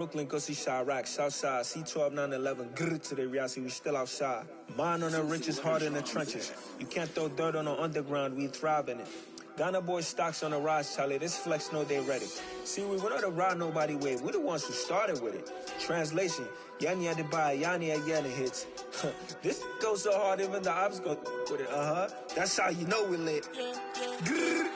Brooklyn, go see Chirac, Southside, C12, 911, grrr to the reality, we still outside. Mine on the riches, hard in the trenches. You can't throw dirt on the underground, we thrive in it. Ghana boys stocks on the rise, Charlie, this flex know they ready. See, we went on to ride nobody with, we're the ones who started with it. Translation, Yani had to buy, Yani had hits. This goes so hard, even the ops go with it, That's how you know we lit. Grrr,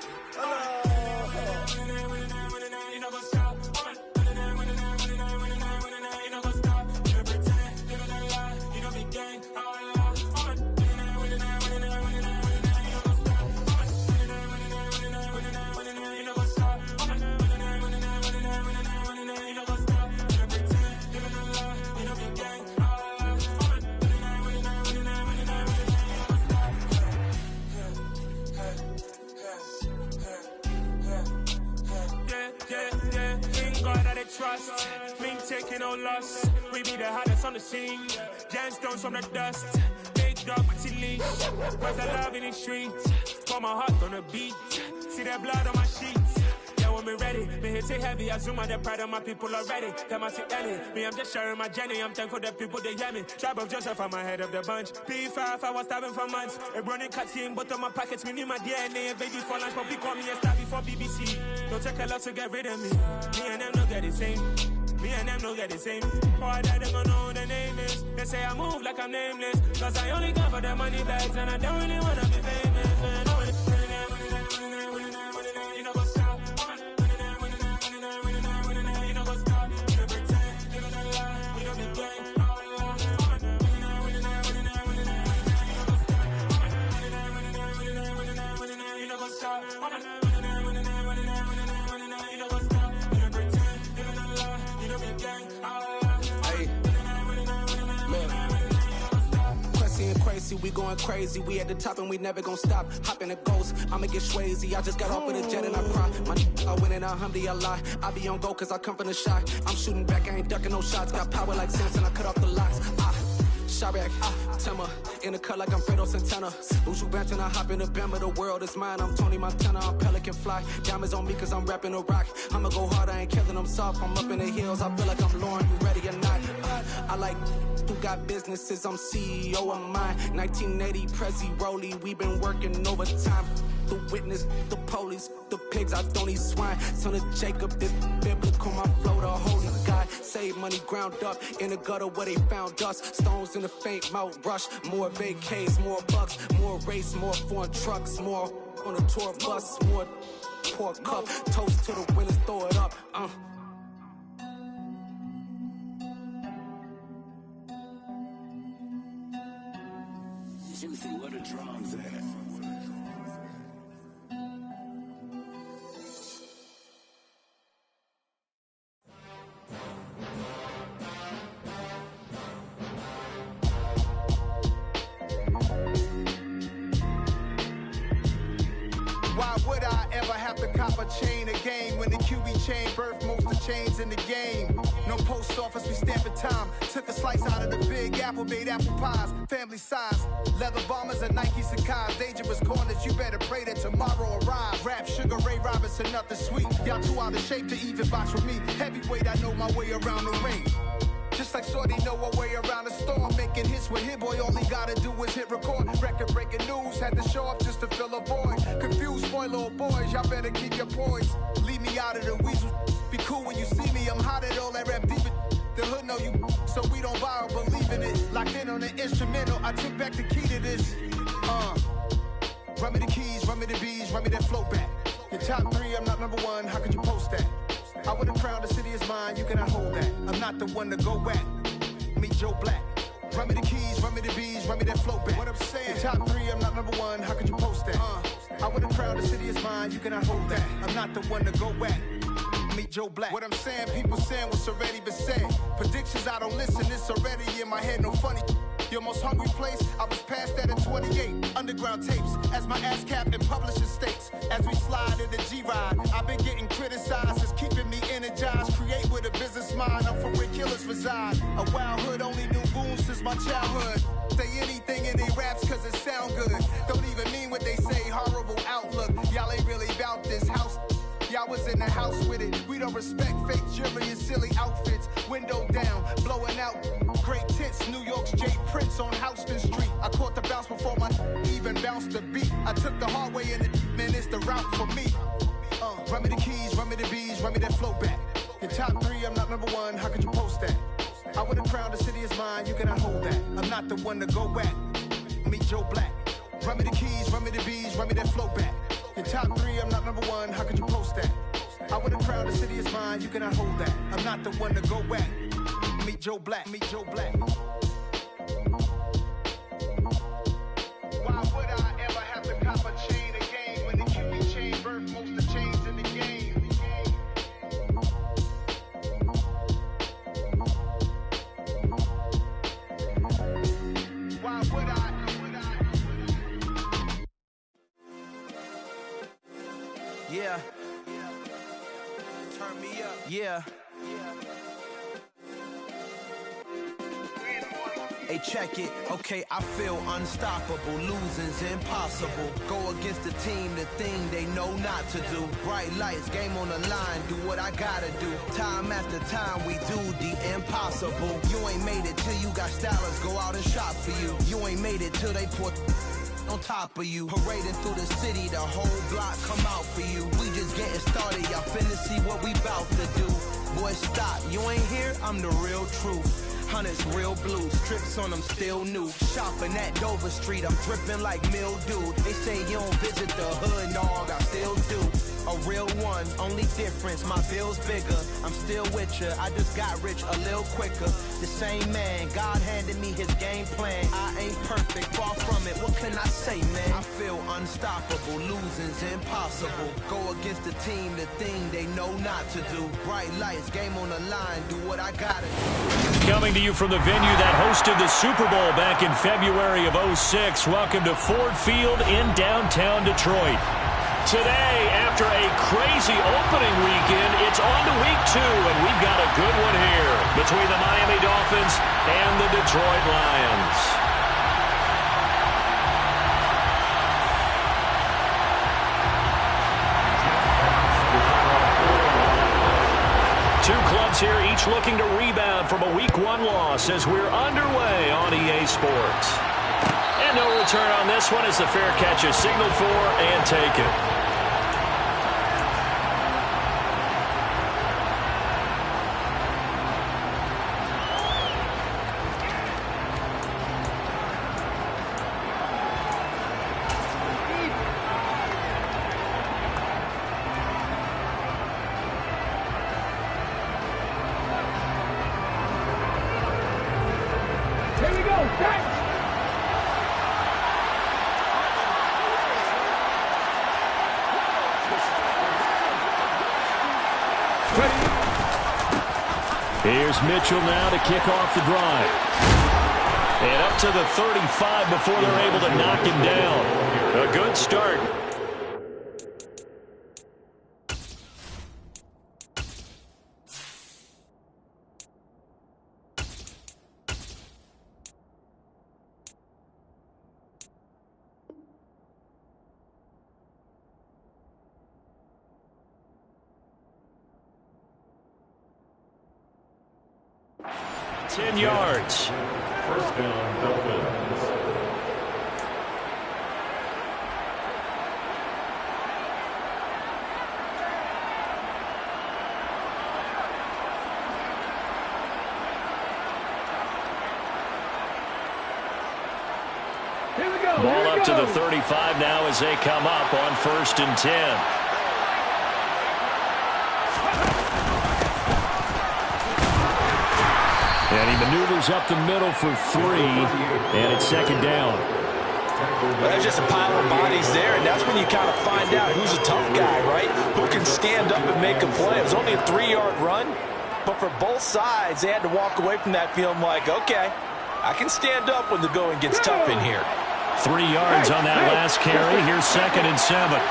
trust, we ain't taking no loss. We be the hottest on the scene. Gemstones from the dust. Big dog, pretty leash. Where's the love in the streets? Pour my heart on the beat. See that blood on my sheets. Yeah, when we ready, me hit it heavy. I zoom out the pride of my people already. Them I see Ellie. Me, I'm just sharing my journey. I'm thankful that people they hear me. Tribe of Joseph, I'm ahead of the bunch. P5, I was starving for months. A running cuts in, but on my pockets, me need my DNA. Baby for lunch, but we call me a star before BBC. Don't take a lot to get rid of me. Me and them no get the same. Me and them no get the same. Boy, that they gonna know who the name is. They say I move like I'm nameless. Cause I only come for the money bags. And I don't really wanna be famous, man. You know what's up? You know what's up? You don't pretend. You don't lie. You don't be gay. You know what's up? Crazy, we going crazy, we at the top and we never gon' stop. Hop in the ghost, I'ma get swayzy. I just got off with a jet and I cry. My I win and alhamdulillah. I be on go cause I come from the shot. I'm shooting back, I ain't ducking no shots. Got power like Samson, I cut off the locks. Chirac, Timmer, in the cut like I'm Fredo Santana. Buju Banton, I hop in the Bama, the world is mine. I'm Tony Montana, I'm Pelican Fly. Diamonds on me cause I'm rapping a rock. I'ma go hard, I ain't killing them soft. I'm up in the hills, I feel like I'm Lauren, you ready or not? I like who got businesses, I'm CEO of mine. 1980, Prezi Rolly, we been working overtime. The witness, the police, the pigs, I don't eat swine. Son of Jacob, this biblical, my flow, the holy God. Save money ground up in the gutter where they found us. Stones in the faint mouth rush. More vacays, more bucks, more race, more foreign trucks, more on a tour bus, more pork cup. Toast to the winners, throw it up. Juicy, where the drums at? Why would I ever have to cop a chain again when the QB chain birthed most of chains in the game? No post office, we stamping time. Took a slice out of the big apple, made apple pies, family size. Leather bombers and Nike Sacai's. Dangerous corners, you better pray that tomorrow arrives. Rap, Sugar Ray Robinson, nothing sweet. Y'all too out of shape to even box with me. Heavyweight, I know my way around the ring. Just like Shorty know her way around the storm. Making hits with Hit Boy, all he gotta do is hit record. Record breaking news, had to show up just to fill a void. Confused, spoiled little boys, y'all better keep your poise. Leave me out of the weasel. Be cool when you see me, I'm hot at all that rap deep. The hood know you, so we don't borrow, believe in it. Locked in on the instrumental, I took back the key to this. Run me the keys, run me the bees, run me that flow back. Your top three, I'm not number one, how could you post that? I would've crowned the city is mine, you cannot hold that. I'm not the one to go back. Meet Joe Black. Run me the keys, run me the bees, run me that flow back. What I'm saying, top three, I'm not number one, how could you post that? I would've crowned the city is mine, you cannot hold that. I'm not the one to go back. Meet Joe Black. What I'm saying, people saying what's already been said. Predictions, I don't listen, it's already in my head, no funny. Your most hungry place, I was past that at 28. Underground tapes, as my ass cap in publishing states. As we slide in the G-Ride, I've been getting criticized, it's keeping me energized. Create with a business mind, I'm from where killers reside. A wild hood, only knew goons since my childhood. Say anything in they raps cause it sound good. Don't even mean what they say, horrible outlook. Y'all ain't really about this house. Y'all was in the house with it. We don't respect fake jewelry and silly outfits. Window down, blowing out great tits. New York's J. Prince on Houston Street. I caught the bounce before my even bounced the beat. I took the hard way in it, man, it's the route for me. Run me the keys, run me the bees, run me that flow back. Your top 3, I'm not number 1, how could you post that? I would have crowned the city is mine, you cannot hold that. I'm not the one to go back. Meet Joe Black. Run me the keys, run me the bees, run me that flow back. Your top 3, I'm not number 1, how could you post that? I would have crowned the city is mine, you cannot hold that. I'm not the one to go back. Meet Joe Black, meet Joe Black. Why would I ever have to cop a chain again when the QB chain birthed most of the chains in the game? Why would I? Yeah. Turn me up. Yeah. Hey, check it. Okay, I feel unstoppable. Losing's impossible. Go against the team, the thing they know not to do. Bright lights, game on the line. Do what I gotta do. Time after time, we do the impossible. You ain't made it till you got stylers go out and shop for you. You ain't made it till they put on top of you. Parading through the city, the whole block come out for you. We just getting started, y'all finna see what we bout to do. Boy, stop, you ain't here, I'm the real truth. Hunters, real blues, strips on them still new. Shopping at Dover Street, I'm dripping like mildew. They say you don't visit the hood, dog, I still do. A real one, only difference, my bill's bigger. I'm still with ya, I just got rich a little quicker. The same man, God handed me his game plan. I ain't perfect, far from it, what can I say, man? I feel unstoppable, losing's impossible. Go against the team, the thing they know not to do. Bright lights, game on the line, do what I gotta do. Coming to you from the venue that hosted the Super Bowl back in February of '06. Welcome to Ford Field in downtown Detroit. Today, after a crazy opening weekend, it's on to week 2, and we've got a good one here between the Miami Dolphins and the Detroit Lions. Two clubs here, each looking to rebound from a Week 1 loss as we're underway on EA Sports. And no return on this one as the fair catch is signaled for and taken. Here's Mitchell now to kick off the drive. And up to the 35 before they're able to knock him down. A good start. Yards. First down, Dolphins. Ball up to the 35 now as they come up on 1st and 10. And he maneuvers up the middle for 3, and it's 2nd down. Well, there's just a pile of bodies there, and that's when you kind of find out who's a tough guy, right? Who can stand up and make a play. It was only a 3-yard run, but for both sides, they had to walk away from that feeling like, okay, I can stand up when the going gets tough in here. 3 yards on that last carry. Here's 2nd and 7.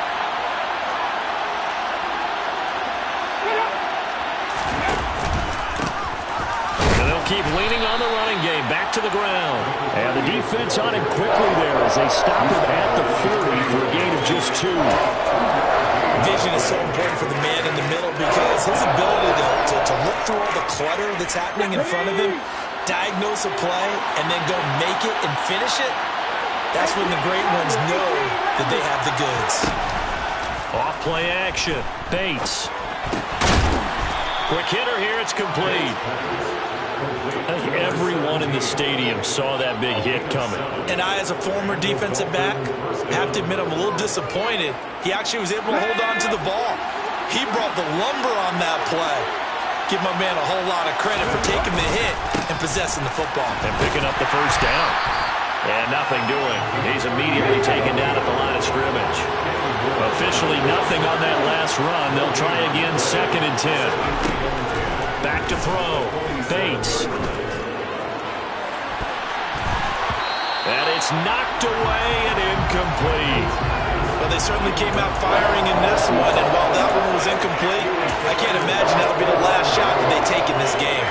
Keep leaning on the running game. Back to the ground. And the defense on him quickly there as they stop him at the 40 for a gain of just 2. vision is so important for the man in the middle because his ability to look through all the clutter that's happening in front of him, diagnose a play, and then go make it and finish it, that's when the great ones know that they have the goods. Off play action. Bates. Quick hitter here. It's complete. I think everyone in the stadium saw that big hit coming. And I, as a former defensive back, have to admit I'm a little disappointed. He actually was able to hold on to the ball. He brought the lumber on that play. Give my man a whole lot of credit for taking the hit and possessing the football. And picking up the first down. And nothing doing. He's immediately taken down at the line of scrimmage. Officially nothing on that last run. They'll try again, 2nd and 10. Back to throw. Bates. And it's knocked away and incomplete. Well, they certainly came out firing in this one, and while that one was incomplete, I can't imagine that'll be the last shot that they take in this game.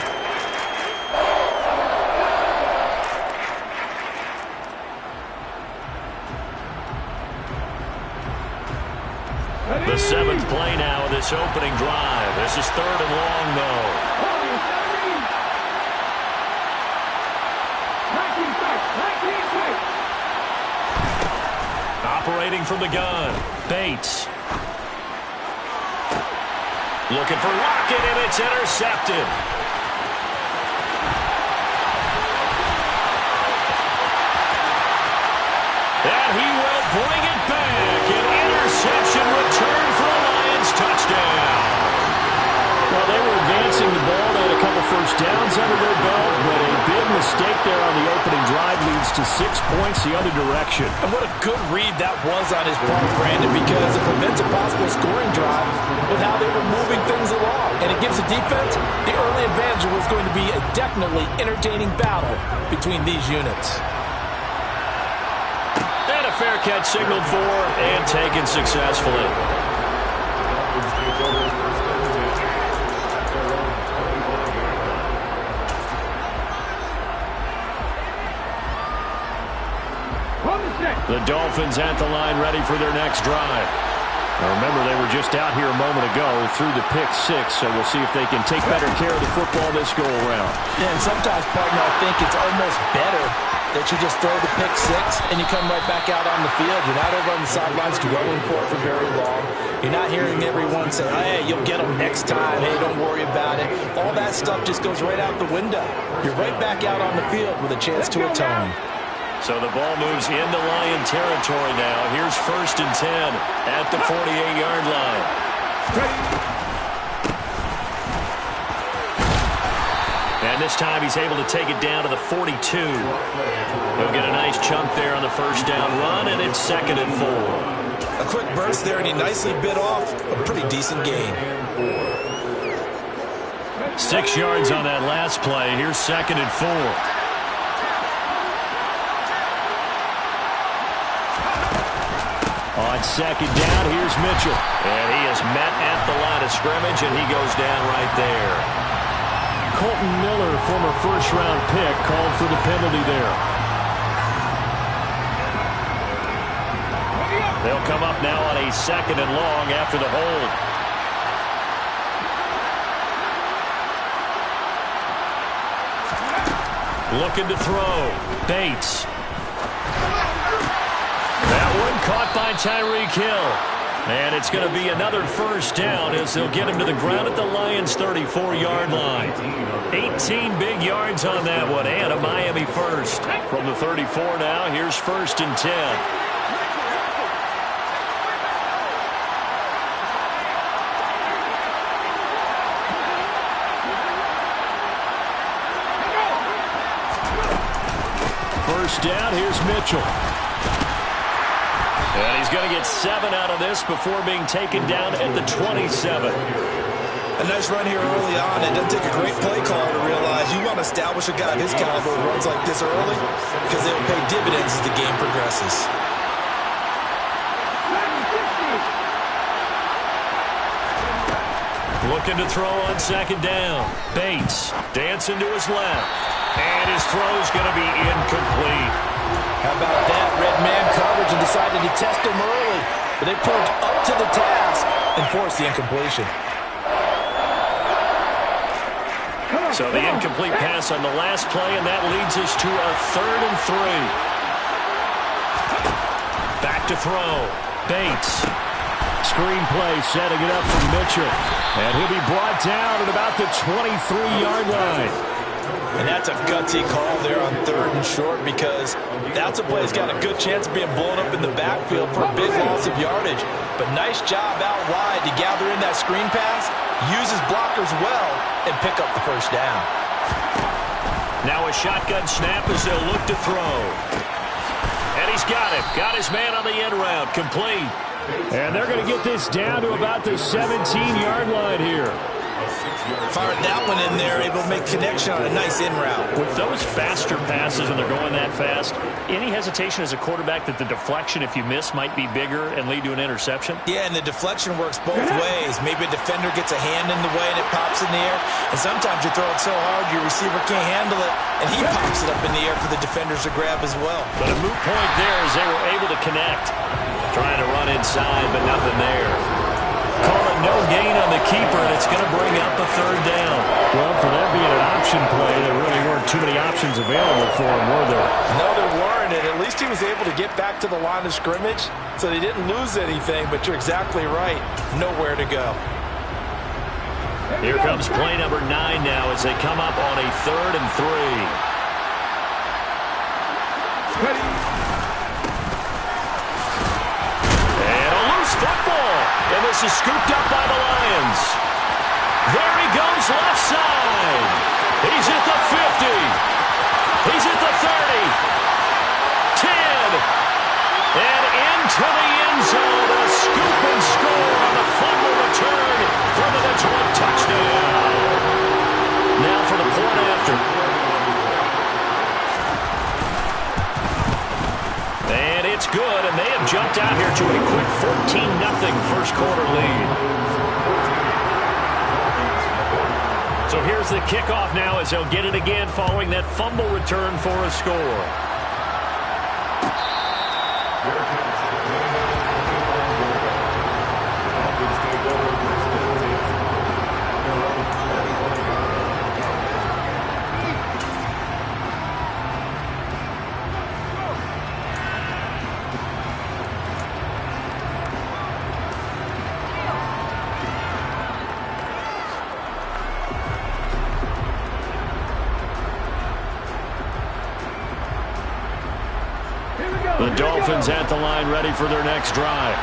The 7th play now of this opening drive. This is 3rd and long, though. Operating from the gun. Bates. Looking for Lockett, and it's intercepted. And he will bring it back. An interception return for a Lions touchdown. Well, they were advancing the ball. They had a couple first downs under their belt, but a big mistake there on the opening drive leads to 6 points the other direction. And what a good read that was on his part, Brandon, because it prevents a possible scoring drive with how they were moving things along. And it gives the defense the early advantage. Was going to be a definitely entertaining battle between these units. And a fair catch signaled for and taken successfully. The Dolphins at the line ready for their next drive. Now remember, they were just out here a moment ago through the pick 6, so we'll see if they can take better care of the football this go-around. Yeah, and sometimes, partner, I think it's almost better that you just throw the pick 6 and you come right back out on the field. You're not over on the sidelines dwelling for it for very long. You're not hearing everyone say, hey, you'll get them next time. Hey, don't worry about it. All that stuff just goes right out the window. You're right back out on the field with a chance to atone. So the ball moves into Lion territory now. Here's 1st and 10 at the 48-yard line. And this time he's able to take it down to the 42. He'll get a nice chunk there on the first down run, and it's 2nd and 4. A quick burst there, and he nicely bit off a pretty decent gain. 6 yards on that last play. Here's 2nd and 4. On 2nd down, here's Mitchell. And he is met at the line of scrimmage, and he goes down right there. Colton Miller, former first-round pick, called for the penalty there. They'll come up now on a 2nd and long after the hold. Looking to throw. Bates. That one caught by Tyreek Hill. And it's going to be another first down as they'll get him to the ground at the Lions' 34-yard line. 18 big yards on that one, and a Miami first. From the 34 now, here's 1st and 10. First down, here's Mitchell. And he's going to get 7 out of this before being taken down at the 27. A nice run here early on. It doesn't take a great play caller to realize you want to establish a guy of his caliber who runs like this early because they will pay dividends as the game progresses. Looking to throw on 2nd down. Bates dancing to his left. And his throw's going to be incomplete. How about that? Red man coverage and decided to test him early. But they proved up to the task and force the incompletion. So the incomplete pass on the last play, and that leads us to a 3rd and 3. Back to throw. Bates. Screen play setting it up for Mitchell. And he'll be brought down at about the 23-yard line. And that's a gutsy call there on 3rd and short, because that's a play that's got a good chance of being blown up in the backfield for a big loss of yardage. But nice job out wide to gather in that screen pass, use his blockers well, and pick up the first down. Now a shotgun snap as they'll look to throw. And he's got it. Got his man on the end route. Complete. And they're going to get this down to about the 17-yard line here. Fired that one in there, able to make connection on a nice in route. With those faster passes and they're going that fast, any hesitation as a quarterback that the deflection, if you miss, might be bigger and lead to an interception? Yeah, and the deflection works both ways. Maybe a defender gets a hand in the way and it pops in the air. And sometimes you throw it so hard your receiver can't handle it, and he pops it up in the air for the defenders to grab as well. But a moot point there as they were able to connect. Trying to run inside, but nothing there. Call it no gain on the keeper, and it's going to bring up a 3rd down. Well, for that being an option play, there really weren't too many options available for him, were there? No, there weren't, and at least he was able to get back to the line of scrimmage, so they didn't lose anything, but you're exactly right. Nowhere to go. Here comes play number 9 now as they come up on a 3rd and 3. Ready. Football, and this is scooped up by the Lions. There he goes left side. He's at the 50. He's at the 30. 10. And into the end zone. A scoop and score on a fumble return for the Detroit touchdown. Now for the point after. And it's good, and they have jumped out here to a quick 14-0 first quarter lead. So here's the kickoff now as they'll get it again following that fumble return for a score. The Dolphins at the line ready for their next drive.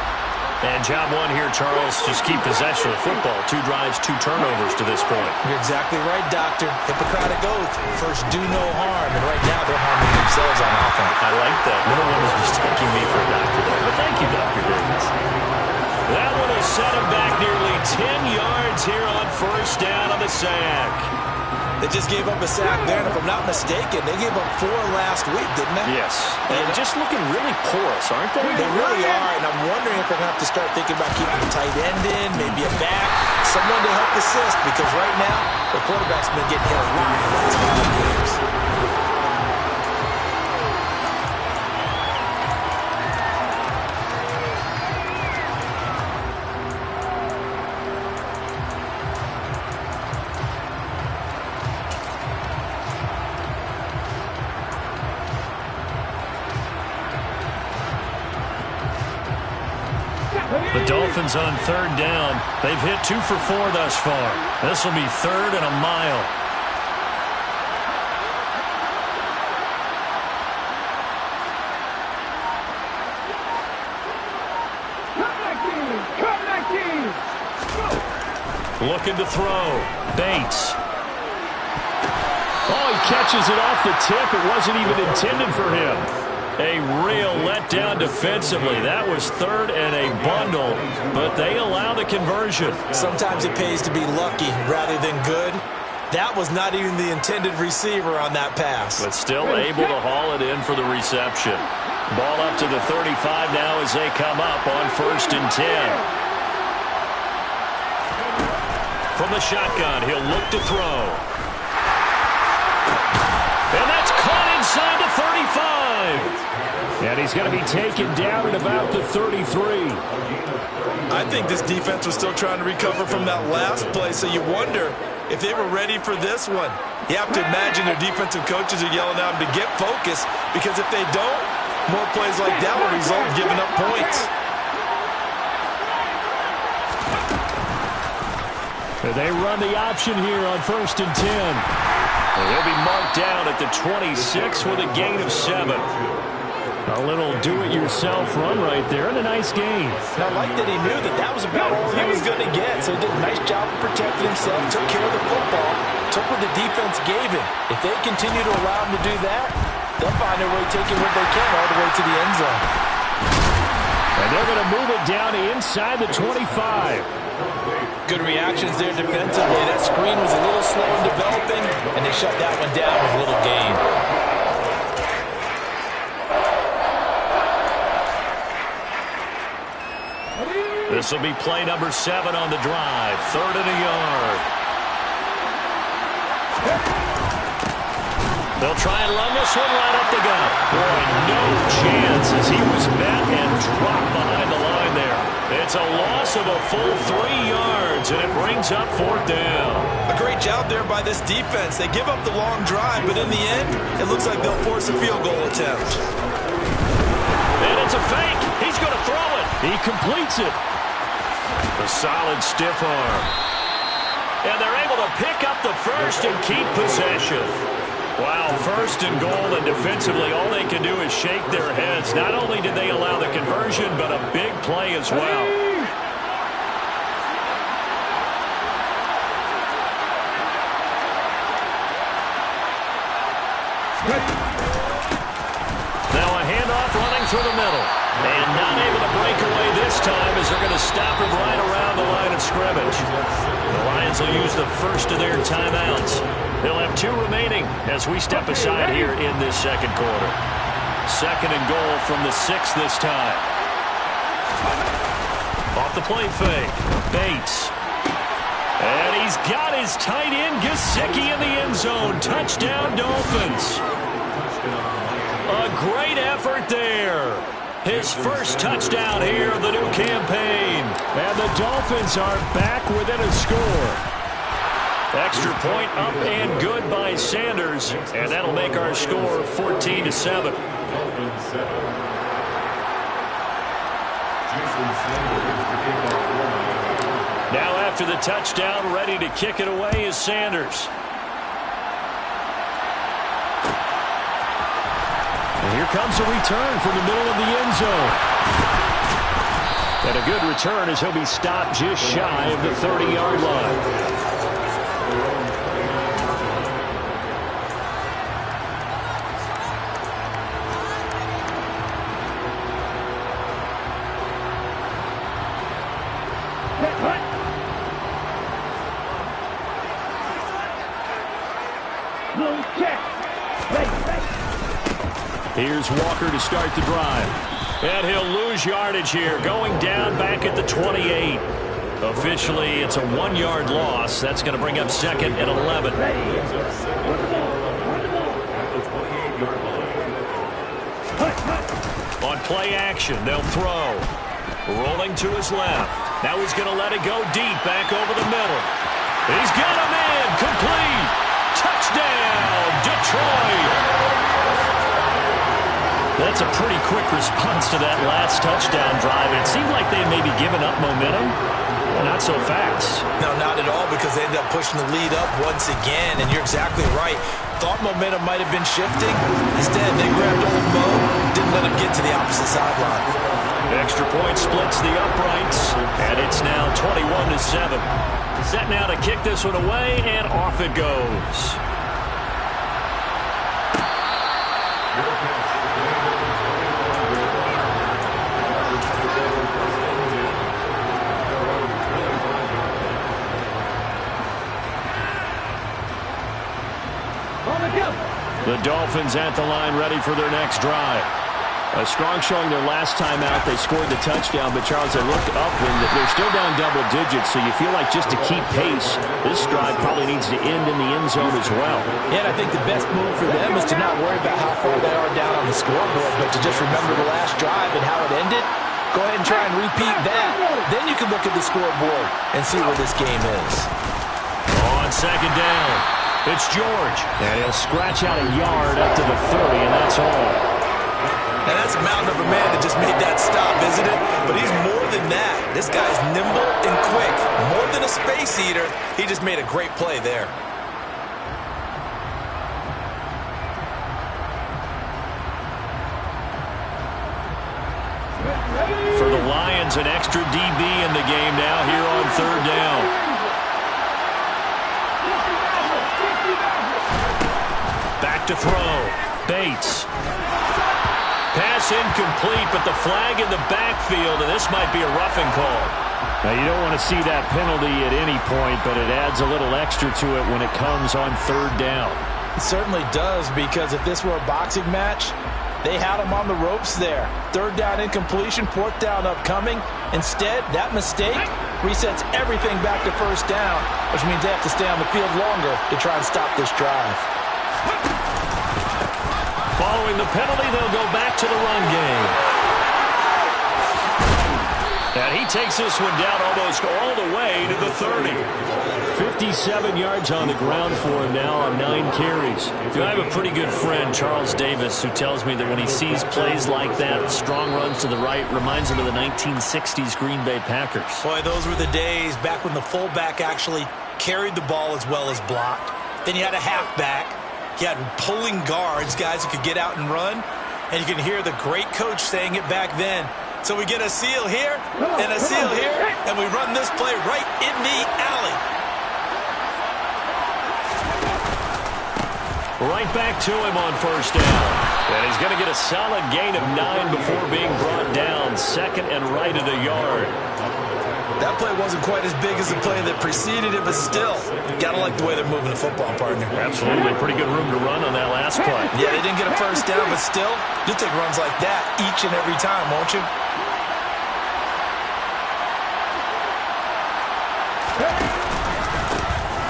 And job one here, Charles, just keep possession of the football. 2 drives, 2 turnovers to this point. You're exactly right, Doctor. Hippocratic oath. First, do no harm. And right now, they're harming themselves on offense. I like that. No one is mistaking me for a doctor there. But thank you, Dr. Davis. That one will set him back nearly 10 yards here on first down on the sack. They just gave up a sack there, and if I'm not mistaken, they gave up 4 last week, didn't they? Yes. And just looking really porous, aren't they? They really are, and I'm wondering if they're going to have to start thinking about keeping a tight end in, maybe a back, someone to help assist, because right now, the quarterback's been getting hit a lot in the last couple of games. The Dolphins on 3rd down. They've hit 2 for 4 thus far. This will be 3rd and a mile. Looking to throw. Bates. Oh, he catches it off the tip. It wasn't even intended for him. A real letdown defensively. That was 3rd and a bundle, but they allow the conversion. Sometimes it pays to be lucky rather than good. That was not even the intended receiver on that pass. But still able to haul it in for the reception. Ball up to the 35 now as they come up on 1st and 10. From the shotgun, he'll look to throw. And that's caught inside the 35. And And he's going to be taken down at about the 33. I think this defense was still trying to recover from that last play, so you wonder if they were ready for this one. You have to imagine their defensive coaches are yelling at them to get focused, because if they don't, more plays like that will result in giving up points. They run the option here on 1st and 10. They'll be marked down at the 26 with a gain of 7. A little do-it-yourself run right there, and a nice gain. And I like that he knew that that was about all he was going to get, so he did a nice job of protecting himself, took care of the football, took what the defense gave him. If they continue to allow him to do that, they'll find a way taking what they can all the way to the end zone. And they're going to move it down inside the 25. Good reactions there defensively. That screen was a little slow in developing, and they shut that one down with a little gain. This will be play number 7 on the drive. 3rd and a yard. They'll try and run this one right up the gut. Boy, no chance as he was met and dropped behind the line there. It's a loss of a full 3 yards, and it brings up 4th down. A great job there by this defense. They give up the long drive, but in the end, it looks like they'll force a field goal attempt. And it's a fake. He's going to throw it. He completes it. A solid stiff arm. And they're able to pick up the first and keep possession. Wow, 1st and goal, and defensively all they can do is shake their heads. Not only did they allow the conversion, but a big play as well. Now a handoff running through the middle. And not able to break away this time as they're going to stop him right around the line of scrimmage. The Lions will use the first of their timeouts. They'll have 2 remaining as we step aside here in this second quarter. 2nd and goal from the 6 this time. Off the play fake. Bates. And he's got his tight end Gesicki in the end zone. Touchdown Dolphins. A great effort there. His first touchdown here of the new campaign. And the Dolphins are back within a score. Extra point up and good by Sanders. And that'll make our score 14-7. Now after the touchdown, ready to kick it away is Sanders. And here comes a return from the middle of the end zone. And a good return as he'll be stopped just shy of the 30-yard line. Here's Walker to start the drive. And he'll lose yardage here, going down back at the 28. Officially, it's a 1-yard loss. That's going to bring up 2nd and 11. On play action, they'll throw. Rolling to his left. Now he's going to let it go deep back over the middle. He's got him in. Complete. Touchdown, Detroit. That's a pretty quick response to that last touchdown drive. It seemed like they had maybe given up momentum. Well, not so fast. No, not at all, because they ended up pushing the lead up once again, and you're exactly right. Thought momentum might have been shifting. Instead, they grabbed old Mo, didn't let him get to the opposite sideline. Extra point splits the uprights, and it's now 21-7. Set now to kick this one away, and off it goes. The Dolphins at the line ready for their next drive. A strong showing their last time out. They scored the touchdown, but Charles, they looked up when they're still down double digits, so you feel like just to keep pace, this drive probably needs to end in the end zone as well. Yeah, and I think the best move for them is to not worry about how far they are down on the scoreboard, but to just remember the last drive and how it ended. Go ahead and try and repeat that. Then you can look at the scoreboard and see where this game is. On second down, it's George, and he'll scratch out a yard up to the 30, and that's all. And that's a mountain of a man that just made that stop, isn't it? But he's more than that. This guy's nimble and quick. More than a space eater, he just made a great play there. For the Lions, an extra DB in the game now here on third down. Back to throw. Bates. Pass incomplete, but the flag in the backfield, and this might be a roughing call. Now, you don't want to see that penalty at any point, but it adds a little extra to it when it comes on third down. It certainly does, because if this were a boxing match, they had him on the ropes there. Third down incompletion, fourth down upcoming. Instead, that mistake resets everything back to first down, which means they have to stay on the field longer to try and stop this drive. Following the penalty, they'll go back to the run game. And he takes this one down almost all the way to the 30. 57 yards on the ground for him now on 9 carries. I have a pretty good friend, Charles Davis, who tells me that when he sees plays like that, strong runs to the right, reminds him of the 1960s Green Bay Packers. Boy, those were the days back when the fullback actually carried the ball as well as blocked. Then you had a halfback. You had pulling guards, guys who could get out and run. And you can hear the great coach saying it back then. So we get a seal here and a seal here, and we run this play right in the alley. Right back to him on first down. And he's going to get a solid gain of 9 before being brought down. Second and right at a yard. That play wasn't quite as big as the play that preceded it, but still, got to like the way they're moving the football, partner. Absolutely. Pretty good room to run on that last play. Yeah, they didn't get a first down, but still, you'll take runs like that each and every time, won't you?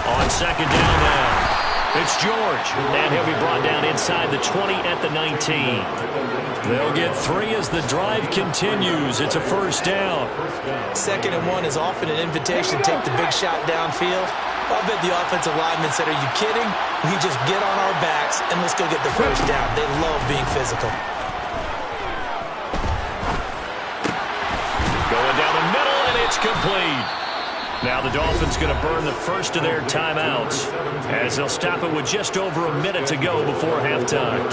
On second down now, it's George, and he'll be brought down inside the 20 at the 19. They'll get 3 as the drive continues. It's a first down. 2nd and 1 is often an invitation to take the big shot downfield. I bet the offensive lineman said, "Are you kidding? We just get on our backs and let's go get the first down." They love being physical. Going down the middle, and it's complete. Now the Dolphins going to burn the first of their timeouts as they'll stop it with just over a minute to go before halftime.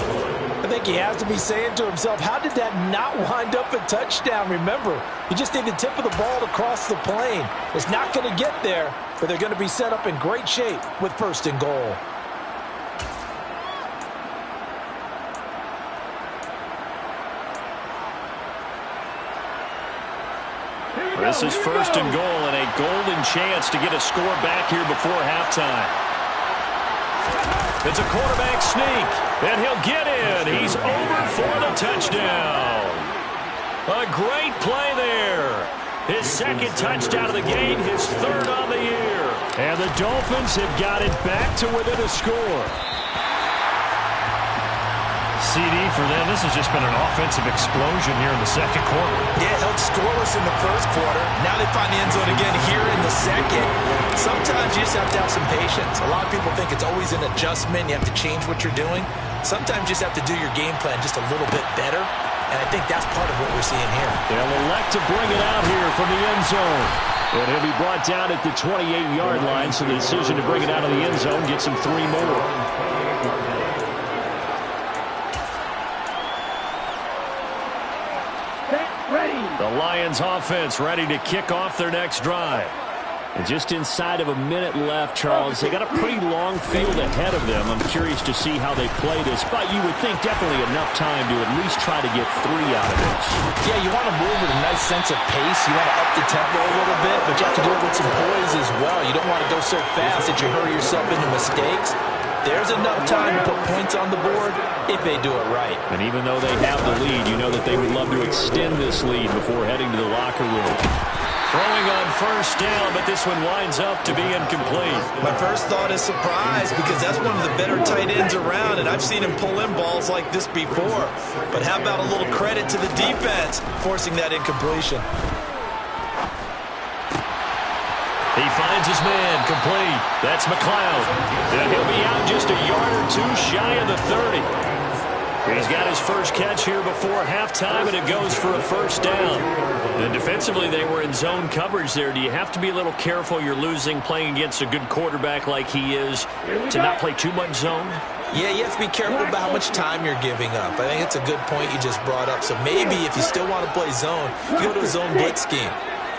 I think he has to be saying to himself, how did that not wind up a touchdown? Remember, you just need the tip of the ball to cross the plane. It's not going to get there, but they're going to be set up in great shape with 1st and goal. This is 1st and goal and a golden chance to get a score back here before halftime. It's a quarterback sneak, and he'll get in. He's over for the touchdown. A great play there. His 2nd touchdown of the game, his 3rd on the year. And the Dolphins have got it back to within a score. CD for them. This has just been an offensive explosion here in the 2nd quarter. Yeah, held scoreless in the 1st quarter. Now they find the end zone again here in the 2nd. Sometimes you just have to have some patience. A lot of people think it's always an adjustment. You have to change what you're doing. Sometimes you just have to do your game plan just a little bit better. And I think that's part of what we're seeing here. They'll elect to bring it out here from the end zone. And he'll be brought down at the 28-yard line, so the decision to bring it out of the end zone gets him 3 more. The Lions offense ready to kick off their next drive. And just inside of a minute left, Charles. They got a pretty long field ahead of them. I'm curious to see how they play this, but you would think definitely enough time to at least try to get 3 out of this. Yeah, you want to move with a nice sense of pace. You want to up the tempo a little bit, but you have to do it with some poise as well. You don't want to go so fast that you hurry yourself into mistakes. there's enough time to put points on the board if they do it right. And even though they have the lead, you know that they would love to extend this lead before heading to the locker room. Throwing on first down, but this one winds up to be incomplete. My first thought is surprise, because that's one of the better tight ends around, and I've seen him pull in balls like this before. But how about a little credit to the defense forcing that incompletion? He finds his man, complete. That's McLeod. And he'll be out just a yard or two shy of the 30. He's got his first catch here before halftime, and it goes for a first down. And defensively, they were in zone coverage there. Do you have to be a little careful? You're losing playing against a good quarterback like he is to not play too much zone? Yeah, you have to be careful about how much time you're giving up. I think it's a good point you just brought up. So maybe if you still want to play zone, you go to a zone blitz scheme.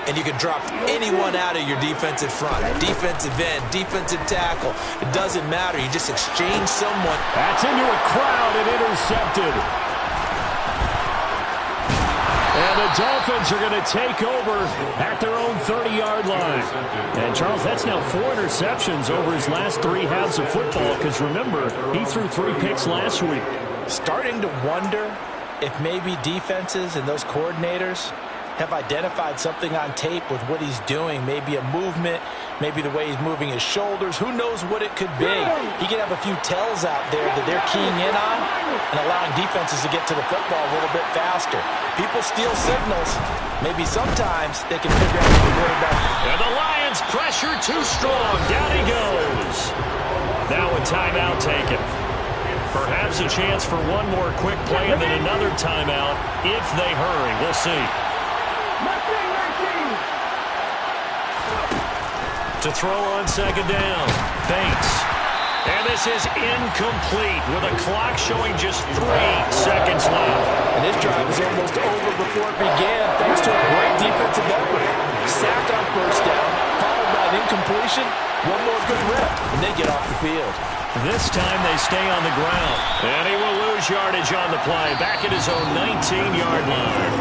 And you can drop anyone out of your defensive front. Defensive end, defensive tackle. It doesn't matter. You just exchange someone. That's into a crowd and intercepted. And the Dolphins are going to take over at their own 30-yard line. And, Charles, that's now 4 interceptions over his last 3 halves of football. Because, remember, he threw 3 picks last week. Starting to wonder if maybe defenses and those coordinators have identified something on tape with what he's doing. Maybe a movement, maybe the way he's moving his shoulders. Who knows what it could be? He could have a few tells out there that they're keying in on and allowing defenses to get to the football a little bit faster. People steal signals. Maybe sometimes they can figure out the quarterback. And the Lions pressure too strong. Down he goes. Now a timeout taken. Perhaps a chance for one more quick play and then another timeout if they hurry. We'll see. To throw on second down. Bates. And this is incomplete with a clock showing just 3 seconds left. And this drive was almost over before it began thanks to a great defensive effort. Sack on first down, followed by an incompletion. One more good rep, and they get off the field. This time they stay on the ground. And he will lose yardage on the play. Back at his own 19-yard line.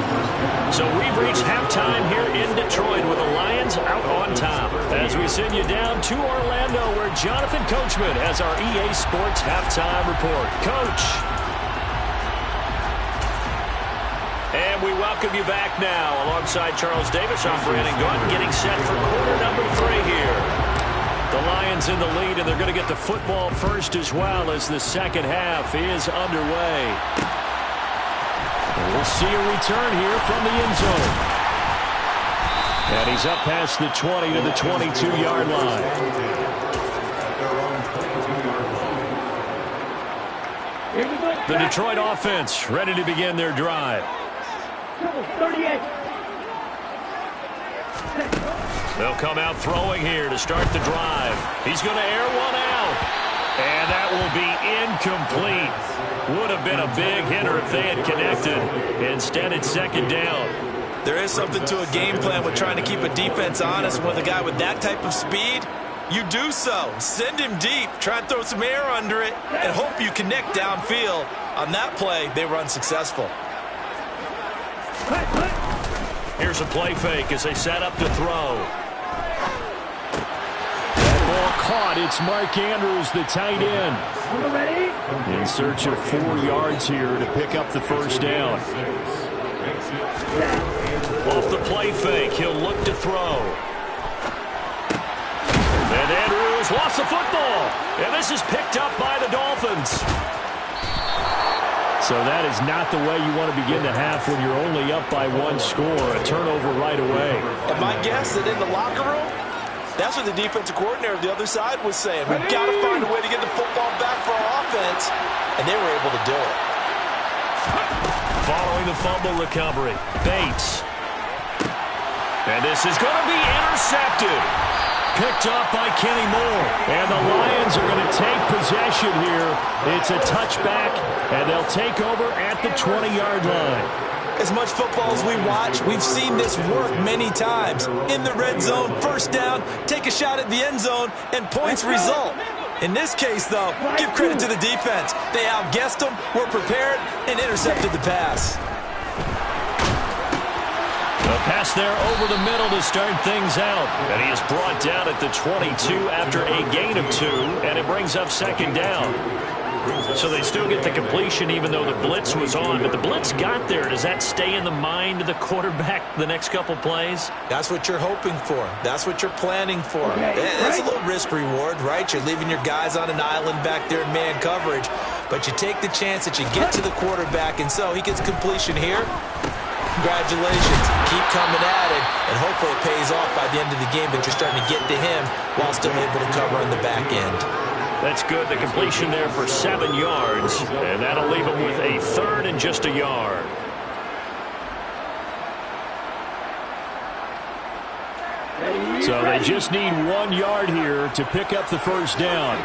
So we've reached halftime here in Detroit with the Lions out on top. As we send you down to Orlando where Jonathan Coachman has our EA Sports halftime report. Coach. And we welcome you back now. Alongside Charles Davis, I'm Brandon Gunn getting set for quarter number 3 here. The Lions in the lead, and they're going to get the football first as well as the second half is underway. And we'll see a return here from the end zone. And he's up past the 20 to the 22-yard line. The Detroit offense ready to begin their drive. 38. They'll come out throwing here to start the drive. He's going to air one out. And that will be incomplete. Would have been a big hitter if they had connected. Instead, it's second down. There is something to a game plan with trying to keep a defense honest. With a guy with that type of speed, you do so. Send him deep. Try and throw some air under it and hope you connect downfield. On that play, they were unsuccessful. Here's a play fake as they set up to throw. That ball caught. It's Mark Andrews, the tight end. In search of 4 yards here to pick up the first down. Off the play fake, he'll look to throw. And Andrews lost the football. And this is picked up by the Dolphins. So that is not the way you want to begin the half when you're only up by 1 score. A turnover right away. And my guess that in the locker room, that's what the defensive coordinator of the other side was saying. We've got to find a way to get the football back for our offense. And they were able to do it. Following the fumble recovery, Bates. And this is going to be intercepted. Picked up by Kenny Moore. And the Lions are going to take possession here. It's a touchback, and they'll take over at the 20-yard line. As much football as we watch, we've seen this work many times. In the red zone, first down, take a shot at the end zone, and points result. In this case, though, give credit to the defense. They outguessed them, were prepared, and intercepted the pass. A pass there over the middle to start things out. And he is brought down at the 22 after a gain of 2, and it brings up second down. So they still get the completion even though the blitz was on. But the blitz got there. Does that stay in the mind of the quarterback the next couple plays? That's what you're hoping for. That's what you're planning for. That's a little risk reward, right? You're leaving your guys on an island back there in man coverage. But you take the chance that you get to the quarterback, and so he gets completion here. Congratulations. Keep coming at it, and hopefully it pays off by the end of the game that you're starting to get to him while still able to cover on the back end. That's good. The completion there for 7 yards, and that'll leave him with a 3rd and just a yard. So they just need 1 yard here to pick up the first down.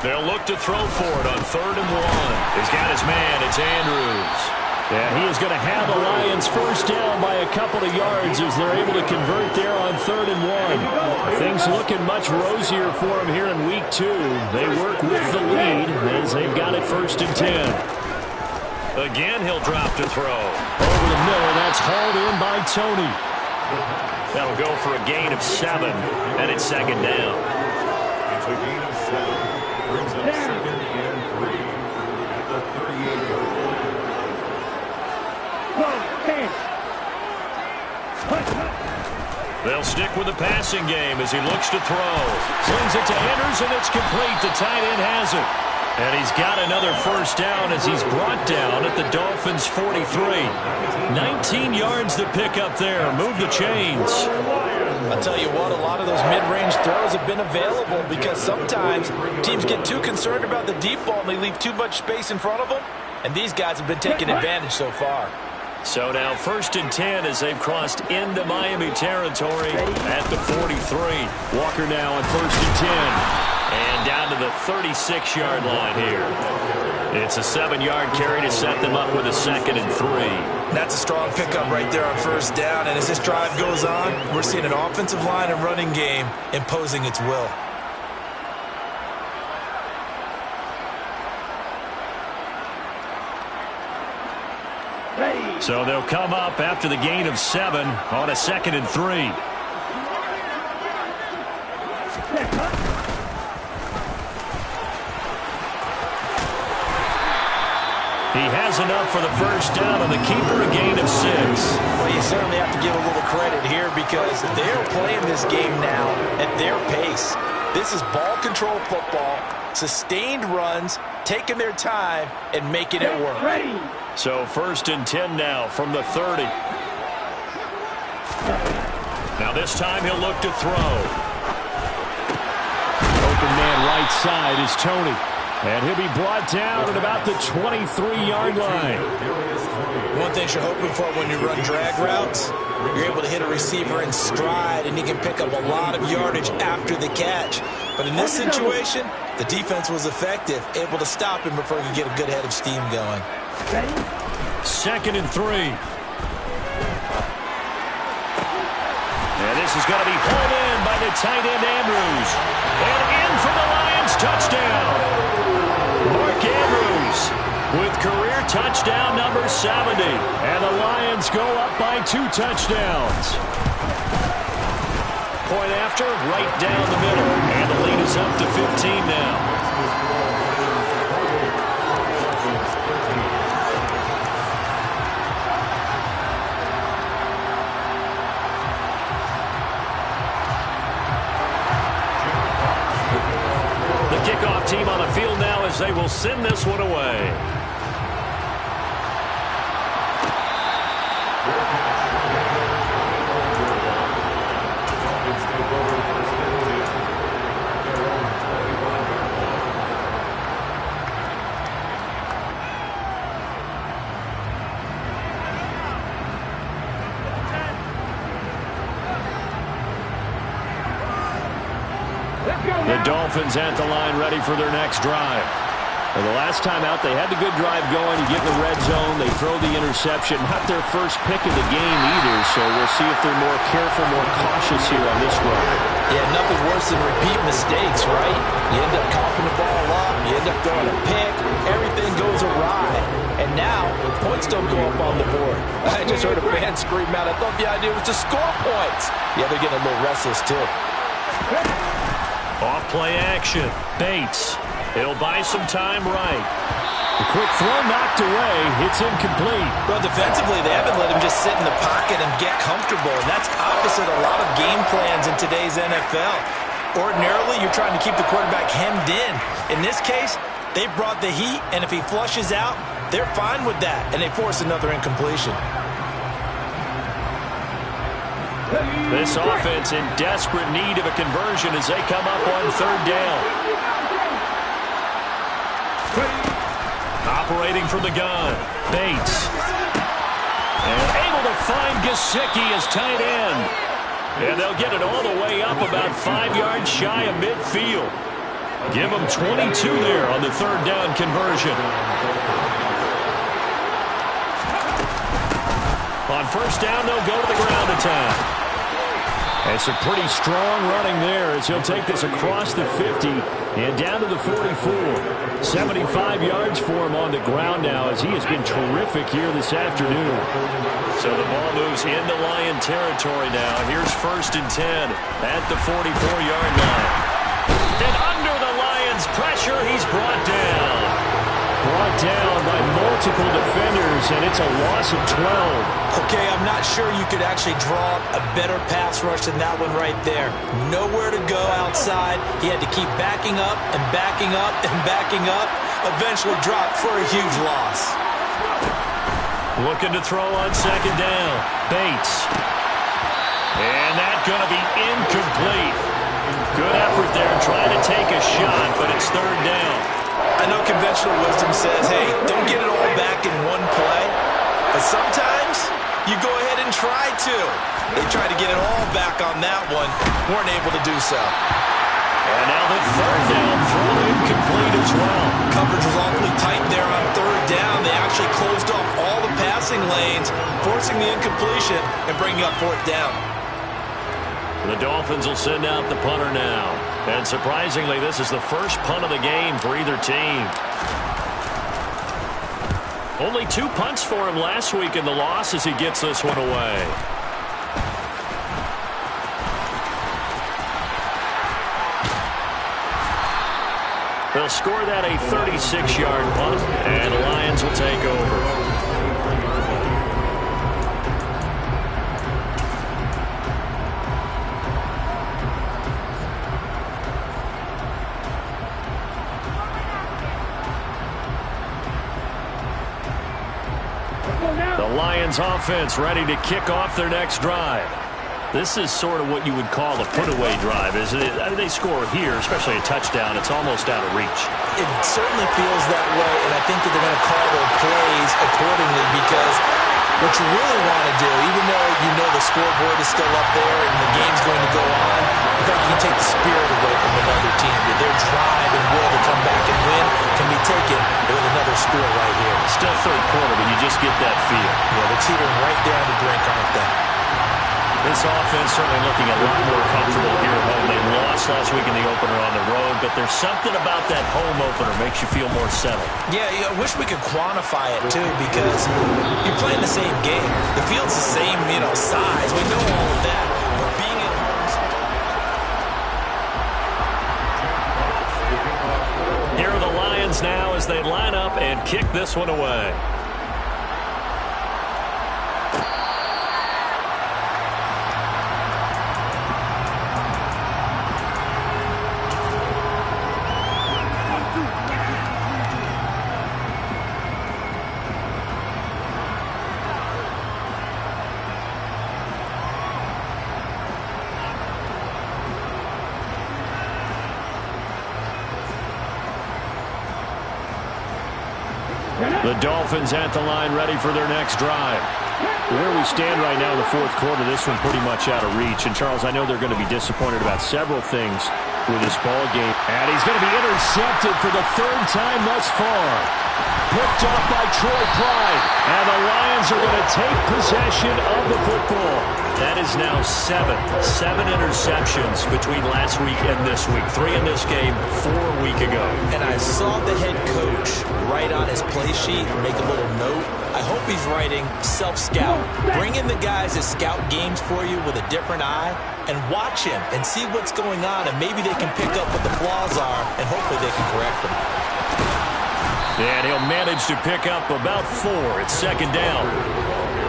They'll look to throw for it on 3rd and 1. He's got his man. It's Andrews. And he is going to have the Lions first down by a couple of yards as they're able to convert there on 3rd and 1. Things looking much rosier for him here in week 2. They work with the lead as they've got it 1st and 10. Again, he'll drop to throw. Over the middle, that's hauled in by Tony. That'll go for a gain of 7, and it's 2nd down. It's a gain of 7. Brings up 2nd and 3 at the 38-yard line. They'll stick with the passing game as he looks to throw. Slings it to Andrews, and it's complete. The tight end has it. And he's got another first down as he's brought down at the Dolphins' 43. 19 yards to pick up there. Move the chains. I'll tell you what, a lot of those mid-range throws have been available because sometimes teams get too concerned about the deep ball and they leave too much space in front of them. And these guys have been taking advantage so far. So now 1st and 10 as they've crossed into Miami territory at the 43. Walker now on 1st and 10. And down to the 36-yard line here. It's a 7-yard carry to set them up with a 2nd and 3. That's a strong pickup right there on first down. And as this drive goes on, we're seeing an offensive line and running game imposing its will. So they'll come up after the gain of 7 on a 2nd and 3. He has enough for the first down on the keeper, a gain of 6. Well, you certainly have to give a little credit here because they're playing this game now at their pace. This is ball control football, sustained runs, taking their time, and making it work. So 1st and 10 now from the 30. Now this time he'll look to throw. Open man right side is Tony. And he'll be brought down at about the 23-yard line. One thing you're hoping for when you run drag routes, you're able to hit a receiver in stride, and he can pick up a lot of yardage after the catch. But in this situation, the defense was effective, able to stop him before he could get a good head of steam going. 2nd and 3. And this is going to be pulled in by the tight end Andrews. And in for the Lions touchdown. Mark Andrews with career touchdown number 70. And the Lions go up by 2 touchdowns. Point after, right down the middle. And the lead is up to 15 now. Kickoff team on the field now as they will send this one away. The Dolphins at the line ready for their next drive. Well, the last time out, they had the good drive going. You get in the red zone, they throw the interception. Not their first pick of the game either, so we'll see if they're more careful, more cautious here on this drive. Yeah, nothing worse than repeat mistakes, right? You end up coughing the ball up, you end up throwing a pick, everything goes awry. And And now, points don't go up on the board. I just heard a fan scream out. I thought the idea was to score points. Yeah, they're getting a little restless, too. Off-play action. Bates. He'll buy some time right. The quick throw knocked away. It's incomplete. Well, defensively, they haven't let him just sit in the pocket and get comfortable. And that's opposite a lot of game plans in today's NFL. Ordinarily, you're trying to keep the quarterback hemmed in. In this case, they brought the heat, and if he flushes out, they're fine with that, and they force another incompletion. This offense in desperate need of a conversion as they come up on third down. Operating from the gun, Bates. And able to find Gesicki as tight end. And they'll get it all the way up about 5 yards shy of midfield. Give them 22 there on the third down conversion. On first down, they'll go to the ground attack. And some pretty strong running there as he'll take this across the 50 and down to the 44. 75 yards for him on the ground now as he has been terrific here this afternoon. So the ball moves into Lion territory now. Here's 1st and 10 at the 44-yard line. And under the Lions' pressure, he's brought down. Brought down by multiple defenders, and it's a loss of 12. Okay, I'm not sure you could actually draw a better pass rush than that one right there. Nowhere to go outside. He had to keep backing up and backing up and backing up. Eventually dropped for a huge loss. Looking to throw on second down. Bates. And that's going to be incomplete. Good effort there trying to take a shot, but it's third down. I know conventional wisdom says, hey, don't get it all back in one play. But sometimes you go ahead and try to. They tried to get it all back on that one. Weren't able to do so. And now the third down throw incomplete as well. Coverage was awfully tight there on third down. They actually closed off all the passing lanes, forcing the incompletion and bringing up fourth down. The Dolphins will send out the punter now. And surprisingly, this is the first punt of the game for either team. Only 2 punts for him last week in the loss as he gets this one away. They'll score that a 36-yard punt, and the Lions will take over. The Lions offense ready to kick off their next drive. This is sort of what you would call a put-away drive, isn't it? I mean, they score here, especially a touchdown. It's almost out of reach. It certainly feels that way, and I think that they're going to call their plays accordingly because what you really want to do, even though you know the scoreboard is still up there and the game's going to go on, I think you can take the spirit away from another team. Their drive and will to come back and win can be taken with another score right here. Still third quarter, but you just get that feel. Yeah, they're teetering right there on the brink, aren't they? This offense certainly looking a lot more comfortable here at home. They lost last week in the opener on the road, but there's something about that home opener makes you feel more settled. Yeah, I wish we could quantify it, too, because you're playing the same game. The field's the same, size. We know all of that. But being at home... Here are the Lions now as they line up and kick this one away. The Dolphins at the line ready for their next drive. Where we stand right now in the fourth quarter, this one pretty much out of reach. And, Charles, I know they're going to be disappointed about several things with this ball game. And he's going to be intercepted for the third time thus far. Picked up by Troy Pride. And the Lions are going to take possession of the football. That is now 7 interceptions between last week and this week. 3 in this game, 4 a week ago. And I saw the head coach write on his play sheet, make a little note. I hope he's writing self-scout. Bring in the guys that scout games for you with a different eye and watch him and see what's going on, and maybe they can pick up what the flaws are, and hopefully they can correct them. And he'll manage to pick up about 4. It's second down.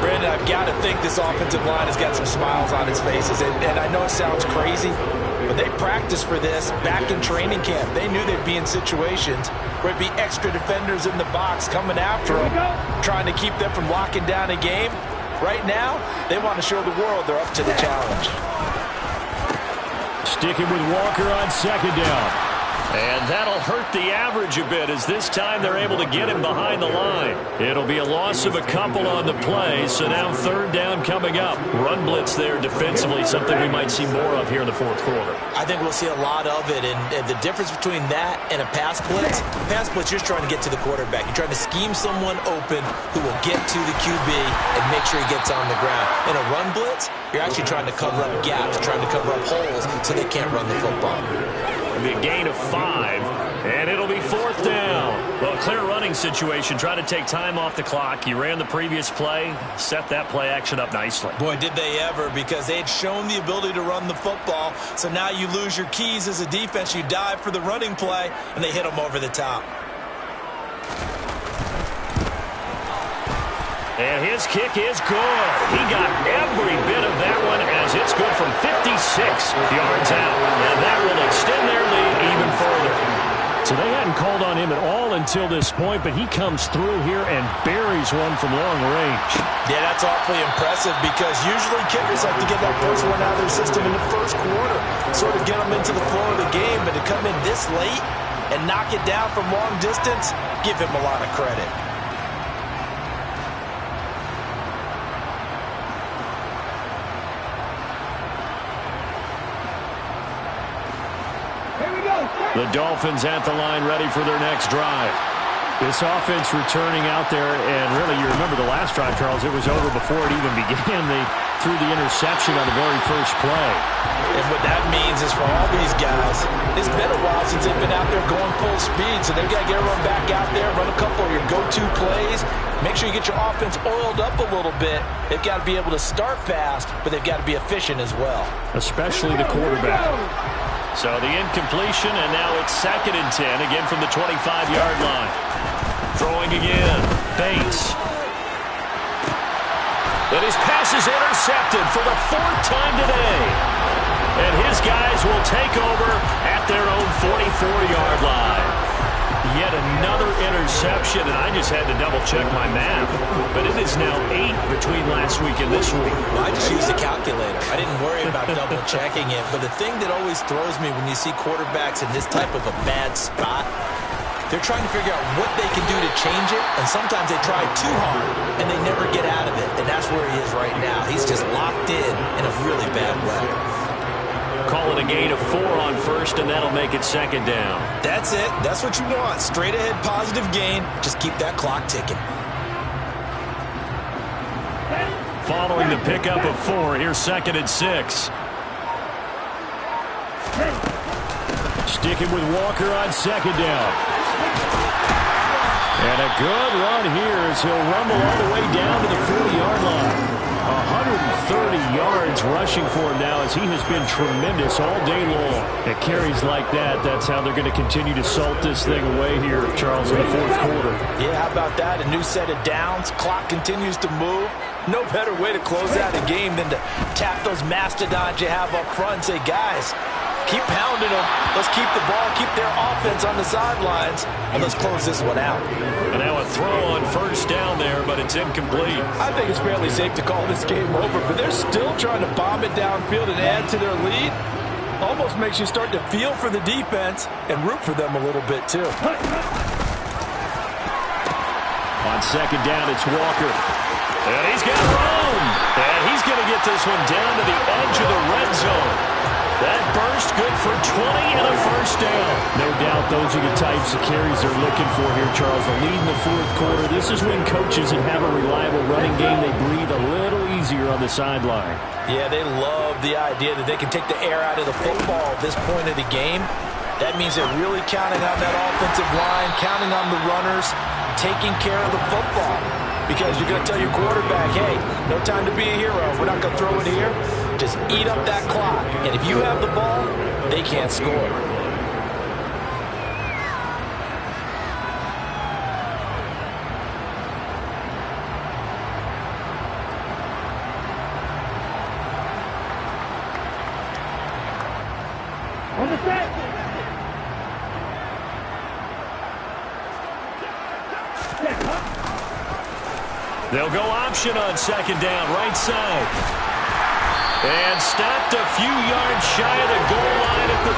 Brandon, I've got to think this offensive line has got some smiles on its faces. And I know it sounds crazy, but they practiced for this back in training camp. They knew they'd be in situations where it'd be extra defenders in the box coming after them, trying to keep them from locking down a game. Right now, they want to show the world they're up to the challenge. Sticking with Walker on second down. And that'll hurt the average a bit as this time they're able to get him behind the line. It'll be a loss of a couple on the play, so now third down coming up. Run blitz there defensively, something we might see more of here in the fourth quarter. I think we'll see a lot of it, and the difference between that and a pass blitz, you're trying to get to the quarterback. You're trying to scheme someone open who will get to the QB and make sure he gets on the ground. In a run blitz, you're actually trying to cover up gaps, trying to cover up holes so they can't run the football. It'll be a gain of 5, and it'll be fourth down. Well, clear running situation. Try to take time off the clock. You ran the previous play, set that play action up nicely. Boy, did they ever, because they had shown the ability to run the football. So now you lose your keys as a defense. You dive for the running play, and they hit them over the top. And his kick is good. He got every bit of that one as it's good from 56 yards out. And that will extend their lead even further. So they hadn't called on him at all until this point, but he comes through here and buries one from long range. Yeah, that's awfully impressive because usually kickers like to get that first one out of their system in the first quarter, sort of get them into the flow of the game, but to come in this late and knock it down from long distance, give him a lot of credit. The Dolphins at the line ready for their next drive. This offense returning out there, and really you remember the last drive, Charles, it was over before it even began. They threw the interception on the very first play. And what that means is for all these guys, it's been a while since they've been out there going full speed, so they've got to get everyone back out there, run a couple of your go-to plays, make sure you get your offense oiled up a little bit. They've got to be able to start fast, but they've got to be efficient as well. Especially the quarterback. So the incompletion, and now it's 2nd and 10, again from the 25-yard line. Throwing again. Bates. And his pass is intercepted for the 4th time today. And his guys will take over at their own 44-yard line. Yet another interception, and I just had to double-check my math. But it is now 8 between last week and this week. Well, I just used a calculator. I didn't worry about double-checking it. But the thing that always throws me when you see quarterbacks in this type of a bad spot, they're trying to figure out what they can do to change it, and sometimes they try too hard, and they never get out of it. And that's where he is right now. He's just locked in a really bad way. Call it a gain of 4 on first, and that'll make it 2nd down. That's it. That's what you want. Straight ahead positive gain. Just keep that clock ticking. Following the pickup of 4, here's 2nd and 6. Sticking with Walker on 2nd down. And a good run here as he'll rumble all the way down to the 40-yard line. 130 yards rushing for him now as he has been tremendous all day long. At carries like that, that's how they're going to continue to salt this thing away here, Charles, in the fourth quarter. Yeah, how about that? A new set of downs. Clock continues to move. No better way to close out a game than to tap those mastodons you have up front and say, guys, keep pounding them. Let's keep the ball, keep their offense on the sidelines, and let's close this one out. And now a throw on first down there, but it's incomplete. I think it's fairly safe to call this game over, but they're still trying to bomb it downfield and add to their lead. Almost makes you start to feel for the defense and root for them a little bit, too. On 2nd down, it's Walker. And he's got room. And he's going to get this one down to the edge of the red zone. That burst good for 20 and a first down. No doubt those are the types of carries they're looking for here, Charles. The lead in the fourth quarter. This is when coaches that have a reliable running game, they breathe a little easier on the sideline. Yeah, they love the idea that they can take the air out of the football at this point of the game. That means they're really counting on that offensive line, counting on the runners, taking care of the football. Because you're going to tell your quarterback, hey, no time to be a hero. We're not going to throw it here. Just eat up that clock. And if you have the ball, they can't score. On the set. They'll go option on second down, right side. And stopped a few yards shy of the goal line at the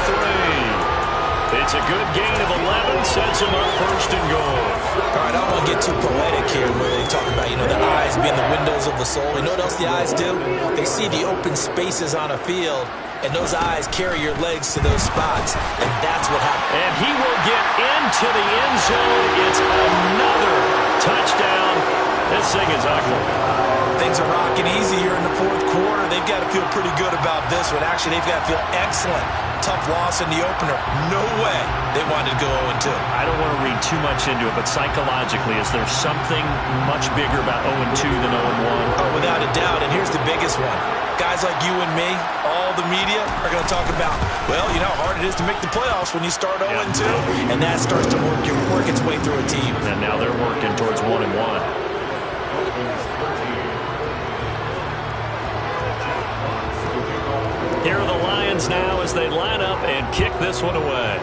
3. It's a good gain of 11, sets him up first and goal. All right, I don't want to get too poetic here where they talk about, the eyes being the windows of the soul. You know what else the eyes do? They see the open spaces on a field, and those eyes carry your legs to those spots, and that's what happened. And he will get into the end zone. It's another touchdown. This thing is ugly. Things are rocking easy here in the fourth quarter. They've got to feel pretty good about this one. Actually, they've got to feel excellent. Tough loss in the opener. No way they wanted to go 0-2. I don't want to read too much into it, but psychologically, is there something much bigger about 0-2 than 0-1? Oh, without a doubt, and here's the biggest one. Guys like you and me, all the media, are going to talk about, well, you know how hard it is to make the playoffs when you start 0-2, and that starts to work its way through a team. And now they're working towards 1-1. Here are the Lions now as they line up and kick this one away.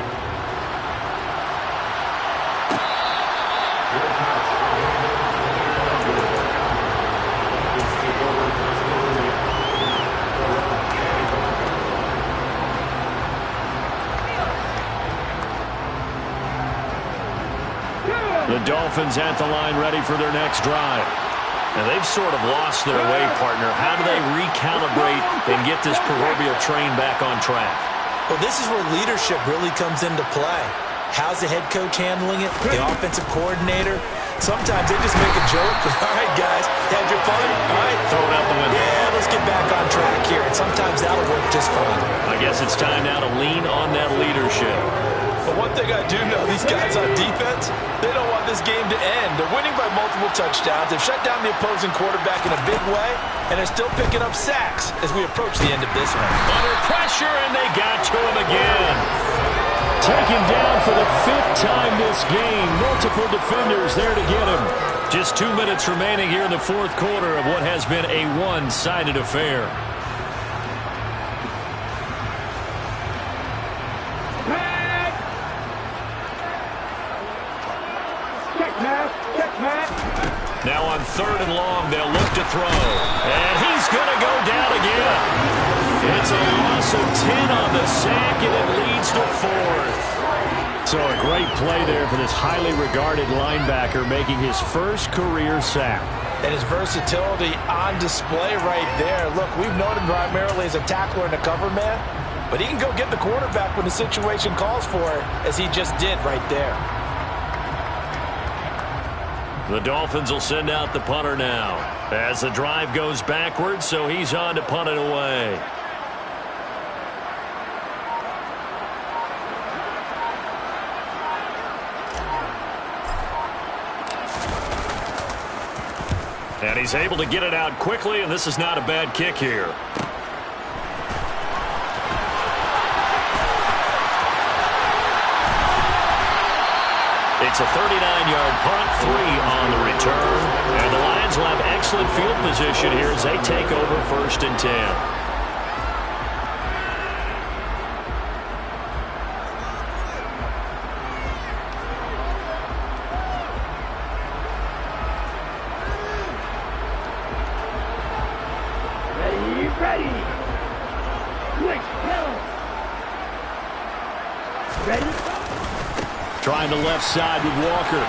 The Dolphins at the line ready for their next drive. And they've sort of lost their way, partner. How do they recalibrate and get this proverbial train back on track? Well, this is where leadership really comes into play. How's the head coach handling it? The offensive coordinator? Sometimes they just make a joke. All right, guys, had your fun? All right, throw it out the window. Yeah, let's get back on track here. And sometimes that'll work just fine. I guess it's time now to lean on that leadership. But one thing I do know, these guys on defense, they don't want this game to end. They're winning by multiple touchdowns. They've shut down the opposing quarterback in a big way, and they're still picking up sacks as we approach the end of this one. Under pressure, and they got to him again. Taken down for the 5th time this game. Multiple defenders there to get him. Just 2 minutes remaining here in the fourth quarter of what has been a one-sided affair. Now on 3rd and long, they'll look to throw. And he's going to go down again. It's a loss of 10 on the sack, and it leads to 4th. So a great play there for this highly regarded linebacker making his first career sack. And his versatility on display right there. Look, we've known him primarily as a tackler and a cover man, but he can go get the quarterback when the situation calls for it, as he just did right there. The Dolphins will send out the punter now as the drive goes backwards, so he's on to punt it away. And he's able to get it out quickly, and this is not a bad kick here. It's a 39-yard punt, 3 on the return. And the Lions will have excellent field position here as they take over 1st and 10. Ready. Trying the left side with Walker.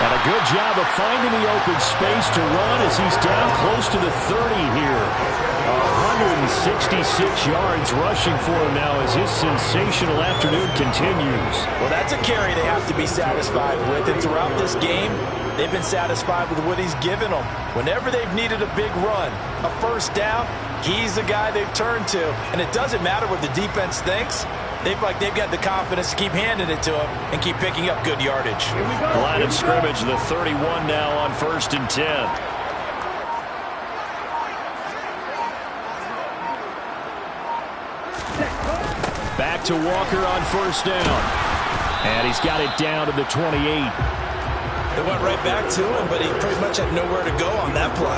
And a good job of finding the open space to run as he's down close to the 30 here. 166 yards rushing for him now as his sensational afternoon continues. Well, that's a carry they have to be satisfied with. And throughout this game, they've been satisfied with what he's given them. Whenever they've needed a big run, a first down, he's the guy they've turned to. And it doesn't matter what the defense thinks. They've got the confidence to keep handing it to him and keep picking up good yardage. Line of scrimmage, the 31 now on 1st and 10. Back to Walker on 1st down. And he's got it down to the 28. They went right back to him, but he pretty much had nowhere to go on that play.